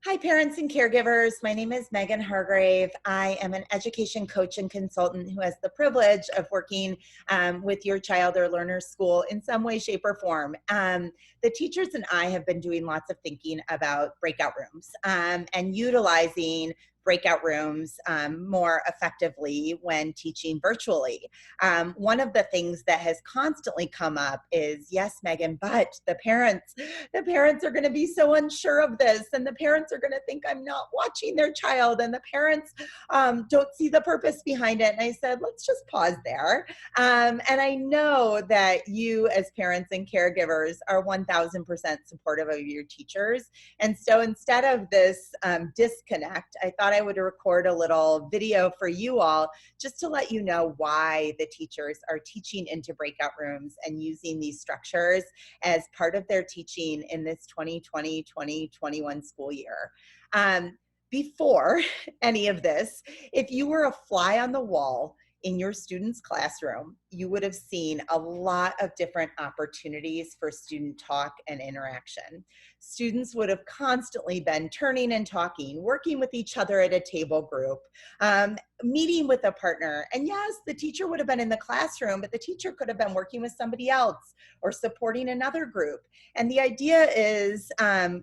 Hi, parents and caregivers. My name is Megan Hargrave. I am an education coach and consultant who has the privilege of working with your child or learner school in some way, shape, or form. The teachers and I have been doing lots of thinking about breakout rooms and utilizing breakout rooms more effectively when teaching virtually. One of the things that has constantly come up is, yes, Megan, but the parents are going to be so unsure of this, and the parents are going to think I'm not watching their child, and the parents don't see the purpose behind it. And I said, let's just pause there. And I know that you as parents and caregivers are 1000% supportive of your teachers. And so instead of this disconnect, I thought I would record a little video for you all just to let you know why the teachers are teaching into breakout rooms and using these structures as part of their teaching in this 2020-2021 school year. Before any of this, if you were a fly on the wall in your student's classroom, you would have seen a lot of different opportunities for student talk and interaction. Students would have constantly been turning and talking, working with each other at a table group, meeting with a partner. And yes, the teacher would have been in the classroom, but the teacher could have been working with somebody else or supporting another group. And the idea is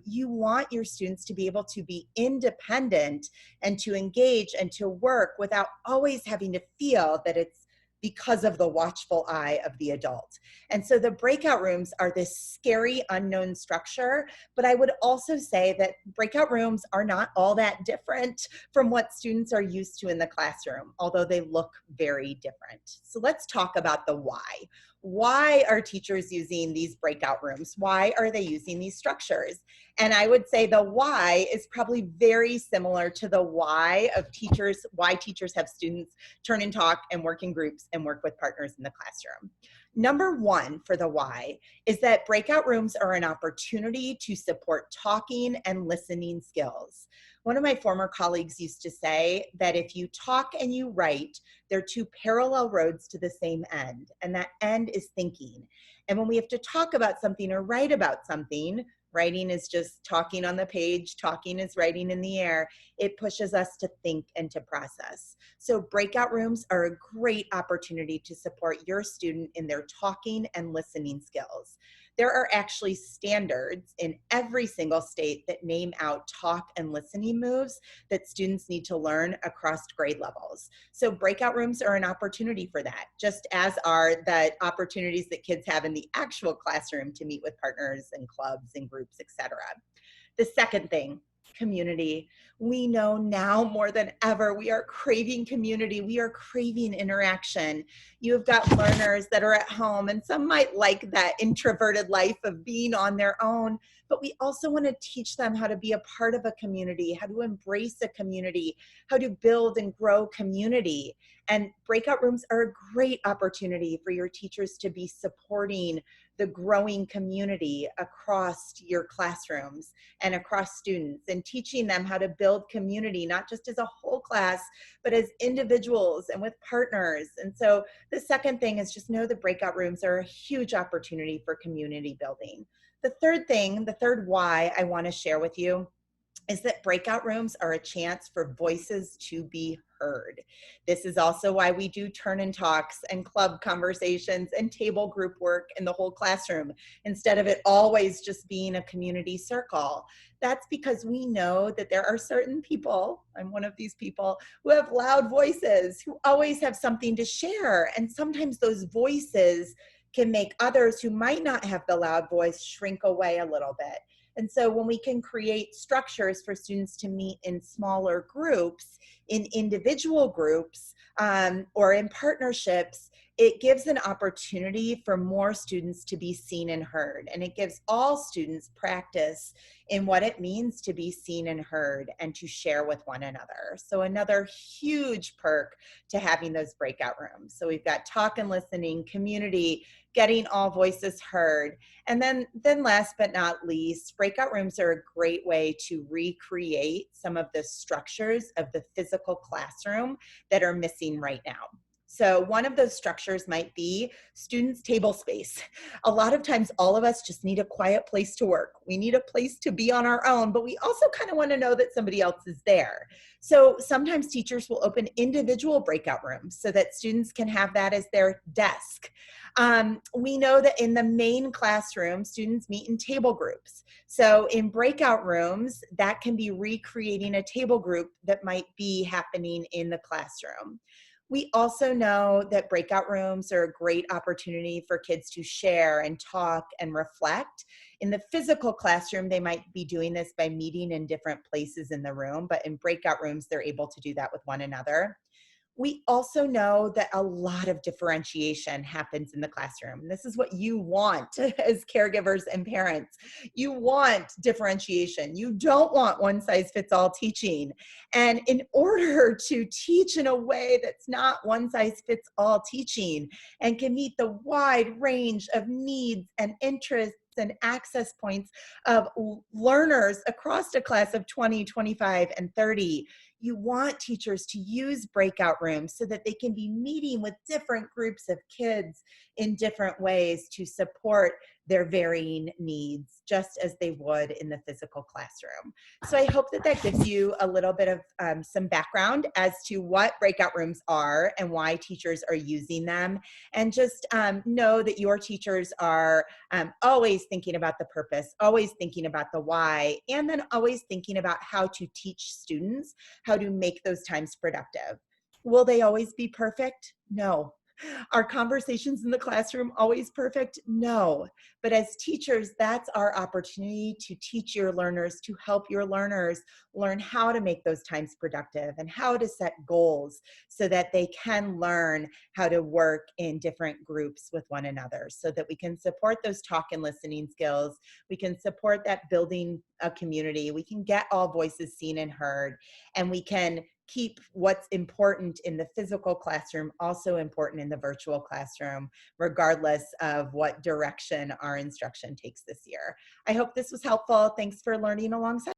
you want your students to be able to be independent and to engage and to work without always having to feel that it's because of the watchful eye of the adult. And so the breakout rooms are this scary unknown structure, but I would also say that breakout rooms are not all that different from what students are used to in the classroom, although they look very different. So let's talk about the why. Why are teachers using these breakout rooms? Why are they using these structures? And I would say the why is probably very similar to the why teachers have students turn and talk and work in groups and work with partners in the classroom. Number one for the why is that breakout rooms are an opportunity to support talking and listening skills. One of my former colleagues used to say that if you talk and you write, they're two parallel roads to the same end, and that end is thinking. And when we have to talk about something or write about something, writing is just talking on the page, talking is writing in the air. It pushes us to think and to process. So breakout rooms are a great opportunity to support your student in their talking and listening skills. There are actually standards in every single state that name out talk and listening moves that students need to learn across grade levels. So breakout rooms are an opportunity for that, just as are the opportunities that kids have in the actual classroom to meet with partners and clubs and groups, etc. The second thing, community. We know now more than ever, we are craving community. We are craving interaction. You've got learners that are at home, and some might like that introverted life of being on their own, but we also want to teach them how to be a part of a community, how to embrace a community, how to build and grow community. And breakout rooms are a great opportunity for your teachers to be supporting the growing community across your classrooms and across students, and teaching them how to build community, not just as a whole class, but as individuals and with partners. And so the second thing is just know the breakout rooms are a huge opportunity for community building. The third thing, the third why I want to share with you is that breakout rooms are a chance for voices to be heard. This is also why we do turn and talks and club conversations and table group work in the whole classroom, instead of it always just being a community circle. That's because we know that there are certain people, I'm one of these people, who have loud voices, who always have something to share. And sometimes those voices can make others who might not have the loud voice shrink away a little bit. And so when we can create structures for students to meet in smaller groups, in individual groups, or in partnerships, it gives an opportunity for more students to be seen and heard. And it gives all students practice in what it means to be seen and heard and to share with one another. So another huge perk to having those breakout rooms. So we've got talk and listening, community, getting all voices heard. And then last but not least, breakout rooms are a great way to recreate some of the structures of the physical classroom that are missing right now. So one of those structures might be students' table space. A lot of times all of us just need a quiet place to work. We need a place to be on our own, but we also kind of want to know that somebody else is there. So sometimes teachers will open individual breakout rooms so that students can have that as their desk. We know that in the main classroom, students meet in table groups. So in breakout rooms, that can be recreating a table group that might be happening in the classroom. We also know that breakout rooms are a great opportunity for kids to share and talk and reflect. In the physical classroom, they might be doing this by meeting in different places in the room, but in breakout rooms, they're able to do that with one another. We also know that a lot of differentiation happens in the classroom. This is what you want as caregivers and parents. You want differentiation. You don't want one size fits all teaching. And in order to teach in a way that's not one size fits all teaching and can meet the wide range of needs and interests and access points of learners across a class of 20, 25, and 30, you want teachers to use breakout rooms so that they can be meeting with different groups of kids in different ways to support their varying needs, just as they would in the physical classroom. So I hope that that gives you a little bit of some background as to what breakout rooms are and why teachers are using them. And just know that your teachers are always thinking about the purpose, always thinking about the why, and then always thinking about how to teach students how to make those times productive. Will they always be perfect? No. Are conversations in the classroom always perfect? No. But as teachers, that's our opportunity to teach your learners, to help your learners learn how to make those times productive and how to set goals so that they can learn how to work in different groups with one another so that we can support those talk and listening skills. We can support that building a community. We can get all voices seen and heard, and we can keep what's important in the physical classroom also important in the virtual classroom, regardless of what direction our instruction takes this year. I hope this was helpful. Thanks for learning alongside.